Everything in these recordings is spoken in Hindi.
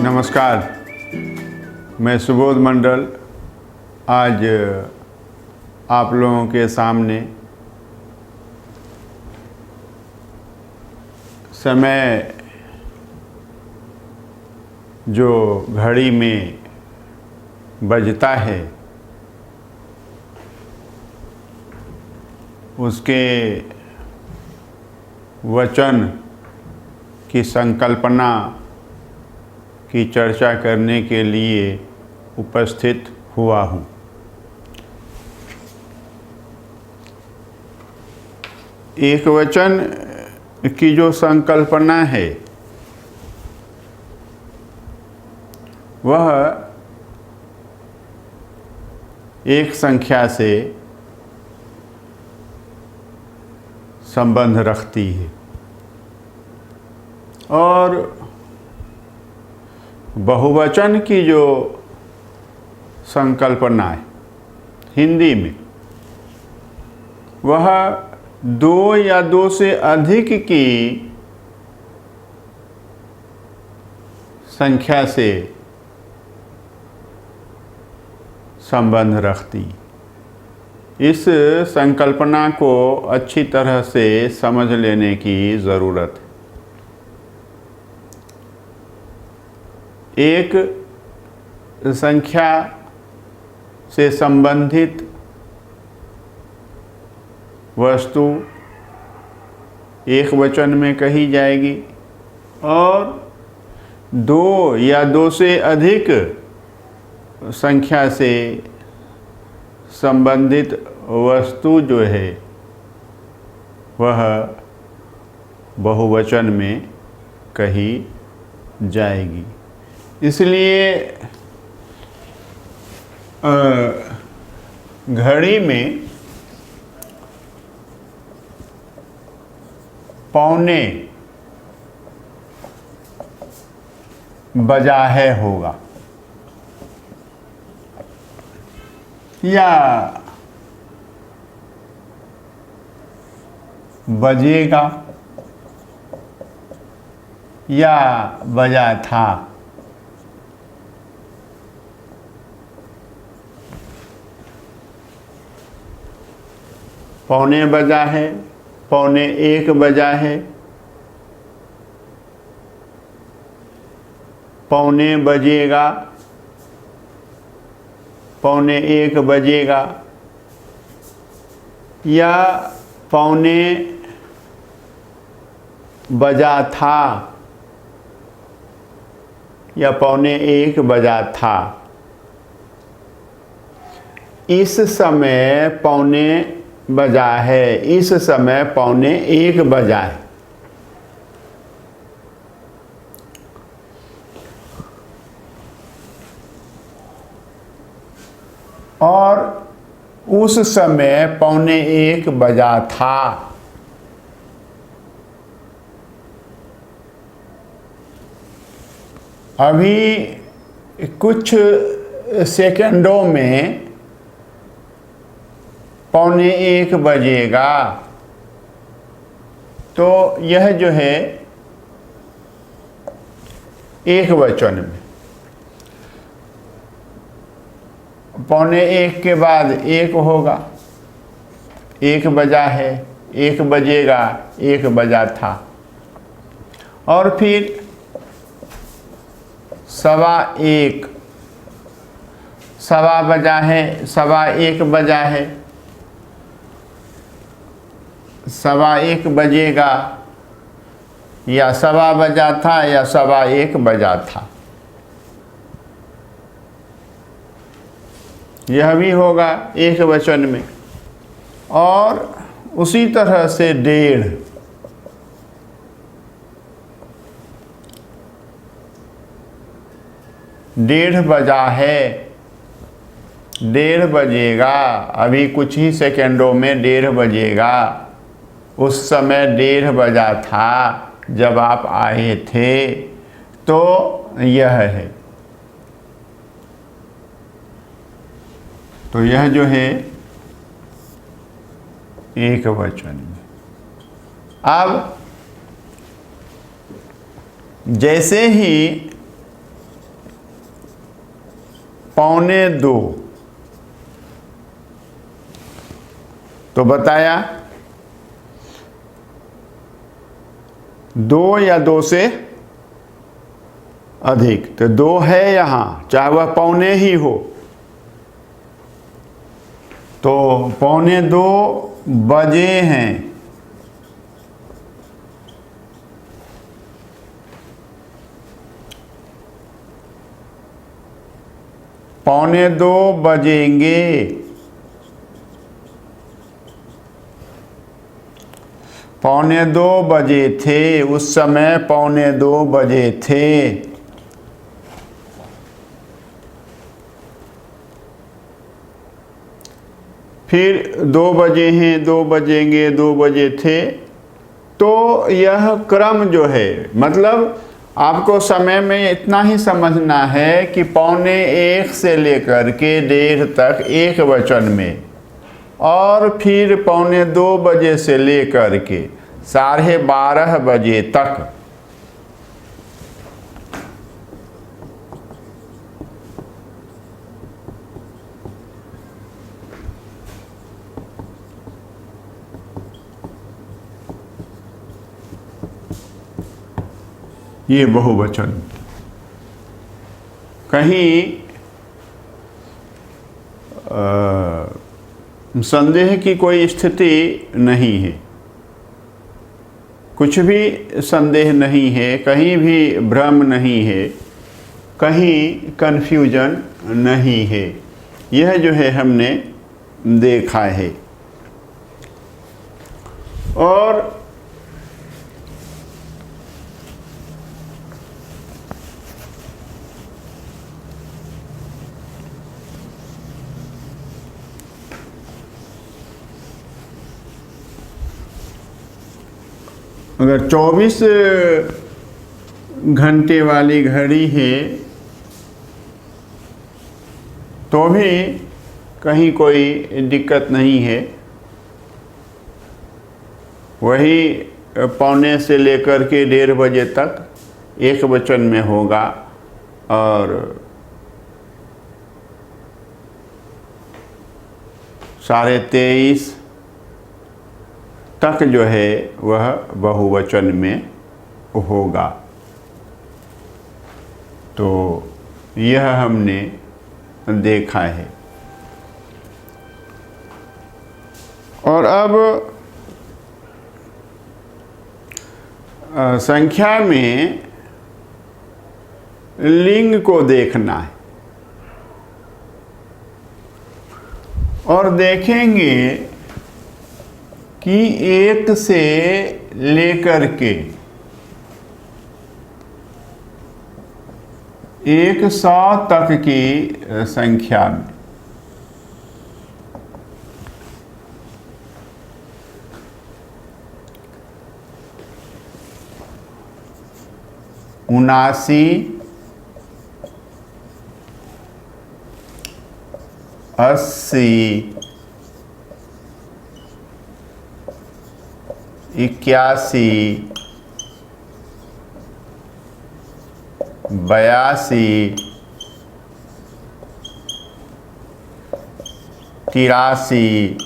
नमस्कार, मैं सुबोध मंडल आज आप लोगों के सामने समय जो घड़ी में बजता है उसके वचन की संकल्पना की चर्चा करने के लिए उपस्थित हुआ हूँ। एक वचन की जो संकल्पना है वह एक संख्या से संबंध रखती है और बहुवचन की जो संकल्पना है हिंदी में वह दो या दो से अधिक की संख्या से संबंध रखती। इस संकल्पना को अच्छी तरह से समझ लेने की ज़रूरत है। एक संख्या से संबंधित वस्तु एक वचन में कही जाएगी और दो या दो से अधिक संख्या से संबंधित वस्तु जो है वह बहुवचन में कही जाएगी। इसलिए घड़ी में पौने बजा है होगा या बजेगा या बजा था। पौने बजा है, पौने एक बजा है, पौने बजेगा, पौने एक बजेगा या पौने बजा था या पौने एक बजा था। इस समय पौने बजा है, इस समय पौने एक बजा है। और उस समय पौने एक बजा था। अभी कुछ सेकंडों में पौने एक बजेगा। तो यह जो है एक वचन में पौने एक के बाद एक होगा, एक बजा है, एक बजेगा, एक बजा था। और फिर सवा एक, सवा बजा है, सवा एक बजा है, सवा एक बजेगा या सवा बजा था या सवा एक बजा था। यह भी होगा एक वचन में। और उसी तरह से डेढ़, डेढ़ बजा है, डेढ़ बजेगा। अभी कुछ ही सेकंडों में डेढ़ बजेगा। उस समय डेढ़ बजा था जब आप आए थे। तो यह है, तो यह जो है एक वचन में। अब जैसे ही 2:45, तो बताया 2 या 2 से अधिक, तो 2 है यहाँ, चाहे वह 2:45 ही हो, तो 2:45 बजे हैं। पौने 2 बजेंगे। पौने 2 बजे थे, उस समय 2:45 बजे थे। फिर 2 बजे हैं, 2 बजेंगे, 2 बजे थे। तो यह क्रम जो है, मतलब आपको समय में इतना ही समझना है कि 1:45 से लेकर के 1:30 तक एक वचन में, और फिर 2:45 बजे से लेकर के 12:30 बजे तक ये बहुवचन। कहीं संदेह की कोई स्थिति नहीं है, कुछ भी संदेह नहीं है, कहीं भी भ्रम नहीं है, कहीं कन्फ्यूजन नहीं है। यह जो है हमने देखा है। और अगर 24 घंटे वाली घड़ी है तो भी कहीं कोई दिक्कत नहीं है। वही 2:45 से लेकर के 1:30 बजे तक एक वचन में होगा, और 23:30 तक जो है वह बहुवचन में होगा। तो यह हमने देखा है। और अब संख्या में लिंग को देखना है, और देखेंगे कि 1 से लेकर के 100 तक की संख्या में उनासी, 80, 81, 82, 83,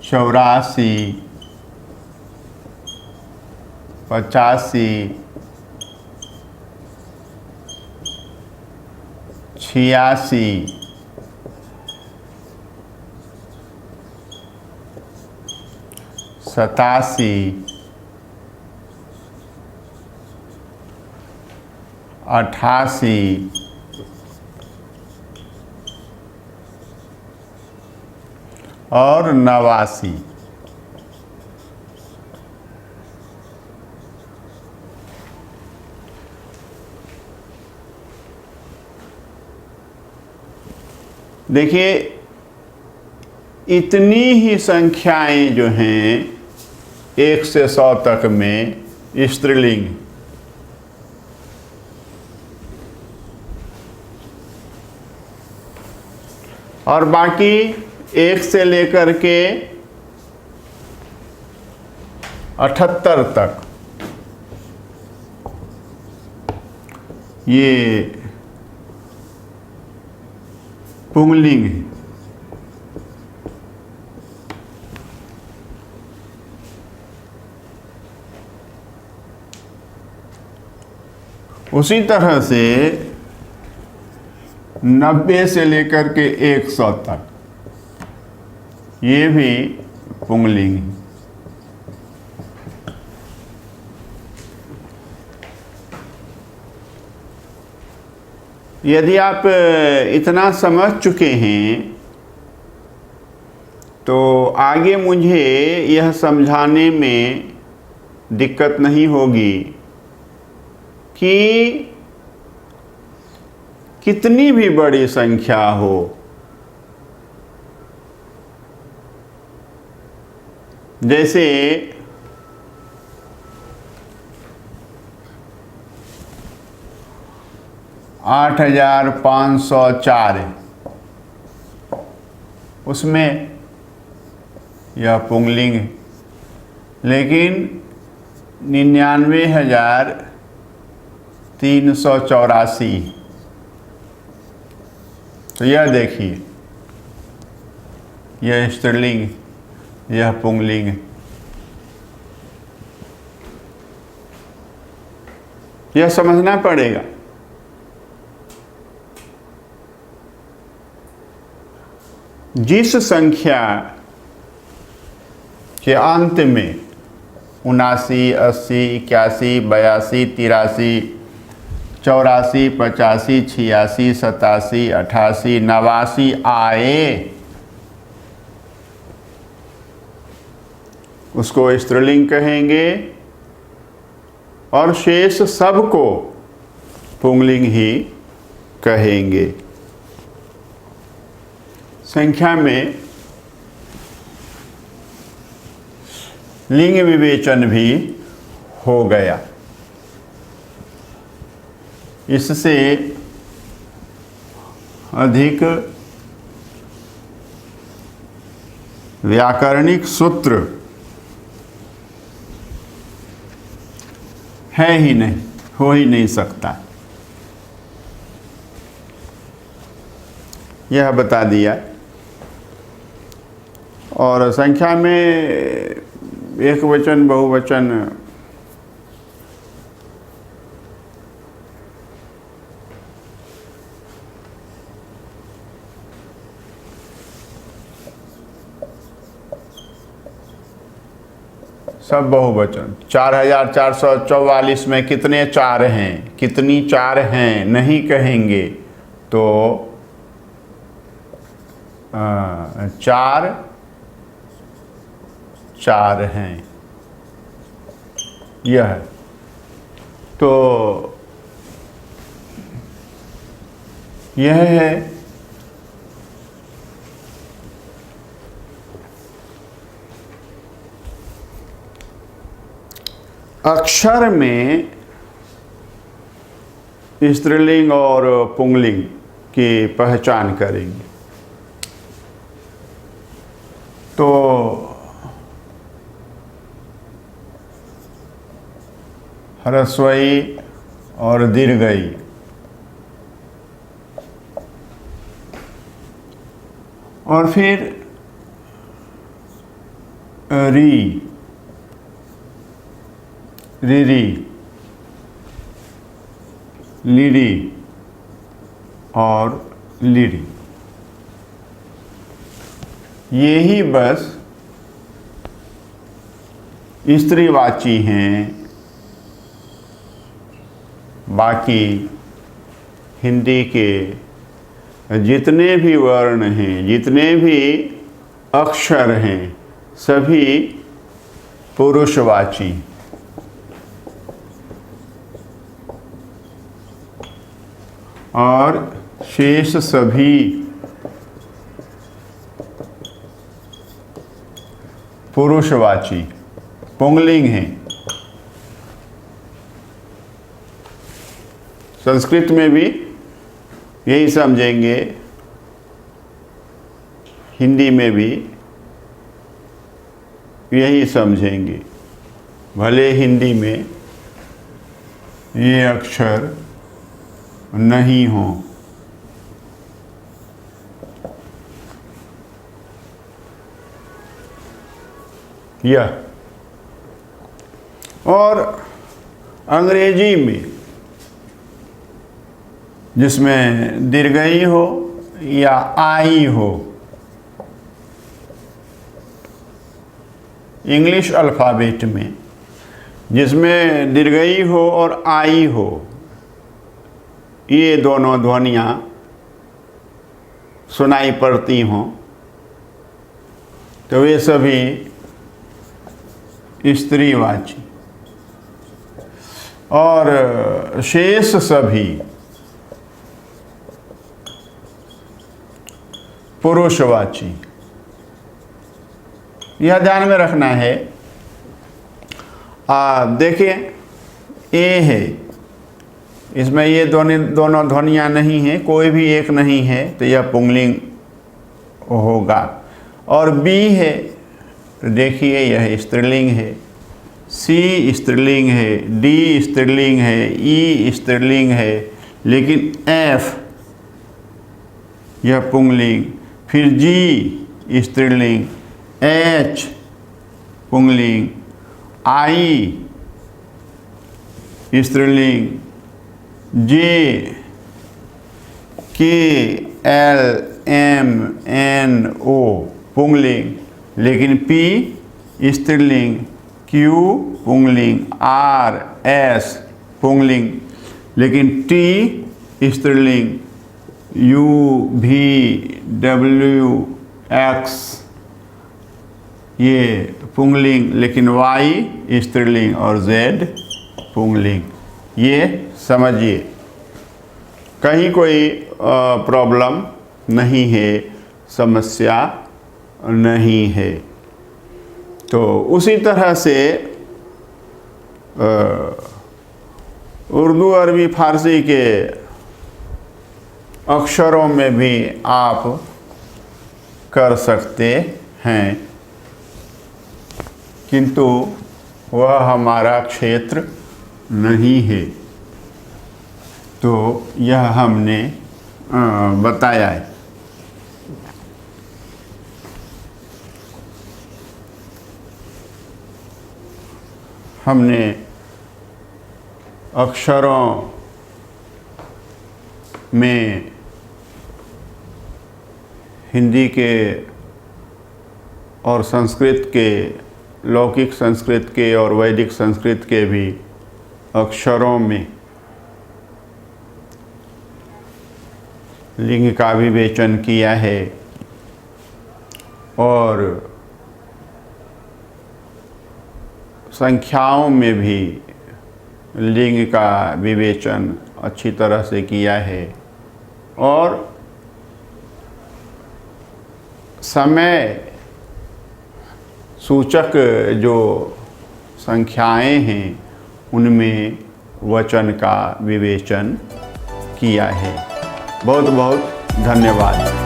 84, 85, 86, 87, 88, और 89। देखिए, इतनी ही संख्याएं जो हैं 1 से 100 तक में स्त्रीलिंग, और बाकी 1 से लेकर के 78 तक ये पुंगलिंग है। उसी तरह से 90 से लेकर के 100 तक ये भी पुंगलिंग है। यदि आप इतना समझ चुके हैं तो आगे मुझे यह समझाने में दिक्कत नहीं होगी कि कितनी भी बड़ी संख्या हो, जैसे 8504 है, उसमें यह पुंगलिंग है, लेकिन 99,384 तो यह देखिए, यह स्त्रीलिंग, यह पुंगलिंग है। यह समझना पड़ेगा। जिस संख्या के अंत में 79, 80, 81, 82, 83, 84, 85, 86, 87, 88, 89 आए उसको स्त्रीलिंग कहेंगे और शेष सबको पुंगलिंग ही कहेंगे। संख्या में लिंग विवेचन भी हो गया। इससे अधिक व्याकरणिक सूत्र है ही नहीं, हो ही नहीं सकता। यह बता दिया। और संख्या में एक वचन बहुवचन सब बहुवचन। 4444 में कितने चार हैं, कितनी चार हैं नहीं कहेंगे तो चार चार हैं। यह तो यह है अक्षर में स्त्रीलिंग और पुंगलिंग की पहचान करेंगे तो ह्रस्वई और दीर्घई और फिर री, रीरी, लीरी और लीरी, ये ही बस स्त्रीवाची हैं। बाकी हिंदी के जितने भी वर्ण हैं, जितने भी अक्षर हैं, सभी पुरुषवाची। और शेष सभी पुरुषवाची पुंगलिंग हैं। संस्कृत में भी यही समझेंगे, हिंदी में भी यही समझेंगे। भले हिंदी में ये अक्षर नहीं हो। यह और अंग्रेजी में जिसमें दीर्घई हो या आई हो, इंग्लिश अल्फ़ाबेट में जिसमें दीर्घई हो और आई हो, ये दोनों ध्वनियाँ सुनाई पड़ती हों, तो वे सभी स्त्रीवाची और शेष सभी पुरुषवाची। यह ध्यान में रखना है। देखिए ए है, इसमें ये दोनों ध्वनियाँ नहीं हैं, कोई भी एक नहीं है, तो यह पुंगलिंग होगा। और बी है, तो देखिए यह स्त्रीलिंग है। सी स्त्रीलिंग है, डी स्त्रीलिंग है, ई स्त्रीलिंग है, लेकिन एफ यह पुंगलिंग। फिर जी स्त्रीलिंग, एच पुंगलिंग, आई स्त्रीलिंग, जे, के, एल, एम, एन, ओ पुंगलिंग, लेकिन पी स्त्रीलिंग, क्यू पुंगलिंग, आर, एस पुंगलिंग, लेकिन टी स्त्रीलिंग, यू, भी, डब्ल्यू, एक्स ये पुंगलिंग, लेकिन वाई स्त्रीलिंग और जेड पुंगलिंग। ये समझिए, कहीं कोई प्रॉब्लम नहीं है, समस्या नहीं है। तो उसी तरह से उर्दू, अरबी, फारसी के अक्षरों में भी आप कर सकते हैं, किंतु वह हमारा क्षेत्र नहीं है। तो यह हमने बताया है। हमने अक्षरों में हिंदी के और संस्कृत के, लौकिक संस्कृत के और वैदिक संस्कृत के भी अक्षरों में लिंग का विवेचन किया है और संख्याओं में भी लिंग का विवेचन अच्छी तरह से किया है और समय सूचक जो संख्याएं हैं उनमें वचन का विवेचन किया है। बहुत बहुत धन्यवाद।